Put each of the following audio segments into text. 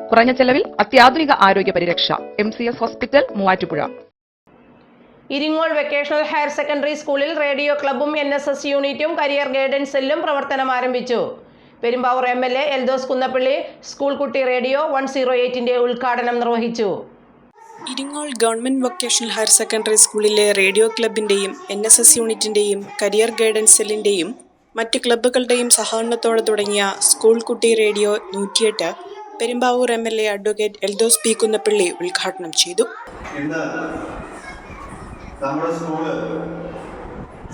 കുറഞ്ഞ ചെലവിൽ അത്യാധുനിക ആരോഗ്യ പരിരക്ഷ. MCS hospital, Muvattupuzha. Iringole vocational higher secondary സ്കൂളിൽ റേഡിയോ ക്ലബ്ബും NSS യൂണിറ്റും കരിയർ ഗൈഡൻസ് സെല്ലും പ്രവർത്തനം ആരംഭിച്ചു. പെരുമ്പാവൂർ MLA എൽദോസ് കുന്നപ്പള്ളി സ്കൂൾ കുട്ടി റേഡിയോ 108ന്റെ ഉദ്ഘാടനം നിർവഹിച്ചു. Iringole government vocational higher secondary സ്കൂളിലെ റേഡിയോ ക്ലബിന്റെയും NSS യൂണിറ്റിന്റെയും കരിയർ ഗൈഡൻസ് സെല്ലിന്റെയും മറ്റ് ക്ലബ്ബുകളുടെയും സഹകരണത്തോടെ തുടങ്ങിയ സ്കൂൾ കുട്ടി radio 108 Perumbavoor MLA advocate Eldhose P. Kunnappilly ഉദ്ഘാടനം ചെയ്തു. നമ്മുടെ സ്കൂള്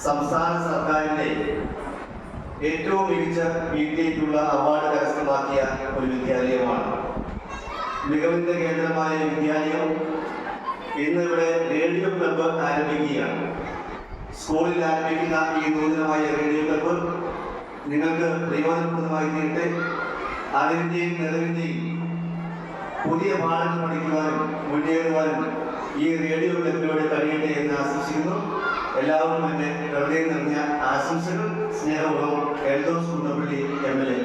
സംസ്ഥാന സർക്കാരിന്റെ ഏറ്റവും മികച്ച PTAക്കുള്ള അവാർഡ് കരസ്ഥമാക്കിയ ഒരു വിദ്യാലയമാണ്. മികവിന്റെ കേന്ദ്രമായ വിദ്യാലയം ഇന്ന് ഇവിടെ റേഡിയോ ക്ലബ്ബ് ആരംഭിക്കുകയാണ്. സ്കൂളിൽ ആരംഭിക്കുന്ന ഈ നൂതനമായ റേഡിയോ ക്ലബ്ബ് നിങ്ങൾക്ക് പ്രയോജനപ്രദമായി തീരട്ടെ. അറിവിന്റെയും നിലവിന്റെയും പുതിയ പാഠങ്ങൾ പഠിക്കുവാനും മുന്നേറുവാനും ഈ റേഡിയോ ക്ലബിലൂടെ കഴിയട്ടെ എന്ന് ആശംസിക്കുന്നു. എല്ലാവർക്കും എന്റെ ഹൃദയം നിറഞ്ഞ ആശംസകൾ. സ്നേഹപൂർവ്വം എൽദോസ് കുന്നപ്പള്ളി MLA.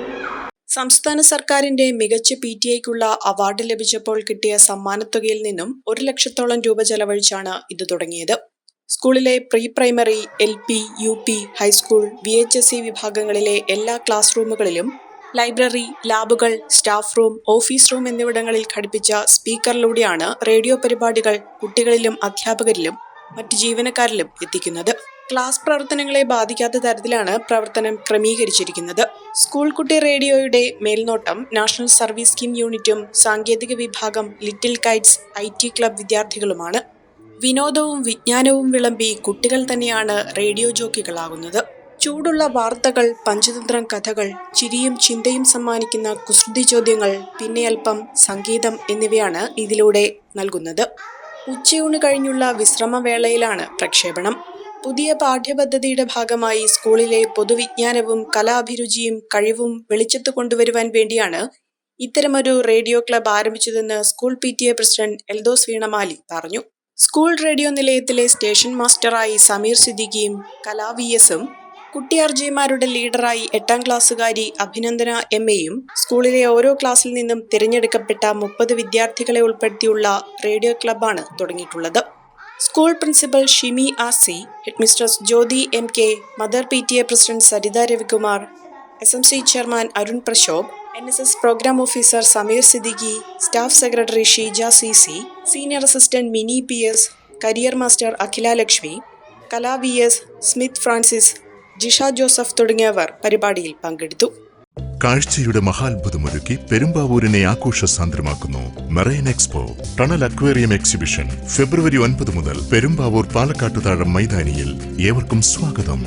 സംസ്ഥാന സർക്കാരിന്റെ മികച്ച PTAക്കുള്ള അവാർഡ് ലഭിച്ചപ്പോൾ കിട്ടിയ സമ്മാനത്തുകയിൽ നിന്നും 1 ലക്ഷത്തോളം രൂപ ചെലവഴിച്ചാണ് ഇത് തുടങ്ങിയത്. സ്കൂളിലെ pre primary, LP, UP, high school, VHSE വിഭാഗങ്ങളിലെ എല്ലാ ക്ലാസ് റൂമുകളിലും ലൈബ്രറി, ലാബുകൾ, സ്റ്റാഫ് റൂം, ഓഫീസ് റൂം എന്നിവിടങ്ങളിൽ ഘടിപ്പിച്ച സ്പീക്കറിലൂടെയാണ് റേഡിയോ പരിപാടികൾ കുട്ടികളിലും അധ്യാപകരിലും മറ്റ് ജീവനക്കാരിലും എത്തിക്കുന്നത്. ക്ലാസ് പ്രവർത്തനങ്ങളെ ബാധിക്കാത്ത തരത്തിലാണ് പ്രവർത്തനം ക്രമീകരിച്ചിരിക്കുന്നത്. സ്കൂൾ കുട്ടി റേഡിയോയുടെ മേൽനോട്ടം നാഷണൽ സർവീസ് സ്കീം യൂണിറ്റും സാങ്കേതിക വിഭാഗം ലിറ്റിൽ കൈറ്റ്സ് IT ക്ലബ് വിദ്യാർത്ഥികളുമാണ്. വിനോദവും വിജ്ഞാനവും വിളമ്പി കുട്ടികൾ തന്നെയാണ് റേഡിയോ ജോക്കികളാകുന്നത്. ചൂടുള്ള വാർത്തകൾ, പഞ്ചതന്ത്രം കഥകൾ, ചിരിയും ചിന്തയും സമ്മാനിക്കുന്ന കുസൃതി ചോദ്യങ്ങൾ, പിന്നെ അല്പം സംഗീതം എന്നിവയാണ് ഇതിലൂടെ നൽകുന്നത്. ഉച്ചയൂണ് കഴിഞ്ഞുള്ള വിശ്രമവേളയിലാണ് പ്രക്ഷേപണം. പുതിയ പാഠ്യപദ്ധതിയുടെ ഭാഗമായി സ്കൂളിലെ പൊതുവിജ്ഞാനവും കലാഭിരുചിയും കഴിവും വെളിച്ചത്ത് കൊണ്ടുവരുവാൻ വേണ്ടിയാണ് ഇത്തരമൊരു റേഡിയോ ക്ലബ് ആരംഭിച്ചതെന്ന് school PTA president Eldhose Veenamali പറഞ്ഞു. സ്കൂൾ റേഡിയോ നിലയത്തിലെ സ്റ്റേഷൻ മാസ്റ്ററായി സമീർ സിദ്ദിഖിയും കലാ VSഉം കുട്ടി RJമാരുടെ ലീഡറായി 8ാം ക്ലാസ്സുകാരി അഭിനന്ദന MAയും സ്കൂളിലെ ഓരോ ക്ലാസ്സിൽ നിന്നും തിരഞ്ഞെടുക്കപ്പെട്ട 30 വിദ്യാർത്ഥികളെ ഉൾപ്പെടുത്തിയുള്ള റേഡിയോ ക്ലബ്ബാണ് തുടങ്ങിയിട്ടുള്ളത്. School principal Shimi RC, headmistress Jyothi MK, mother PTA president Saritha Ravikumar, SMC chairman Arun Prashobh, NSS programme officer Sameer Siddiqui, staff secretary Sheeja CC, senior assistant Mini PS, career master Akhila Lakshmi, Kala VS, Smith Francis, Jisha Joseph തുടങ്ങിയവർ പരിപാടിയിൽ പങ്കെടുത്തു. കാഴ്ചയുടെ മഹാത്ഭുതമൊരുക്കി പെരുമ്പാവൂരിനെ ആഘോഷസാന്ദ്രമാക്കുന്നു marine expo tunnel aquarium exhibition. ഫെബ്രുവരി 9 മുതൽ പെരുമ്പാവൂർ പാലക്കാട്ടുതാഴം മൈതാനിയിൽ. ഏവർക്കും സ്വാഗതം.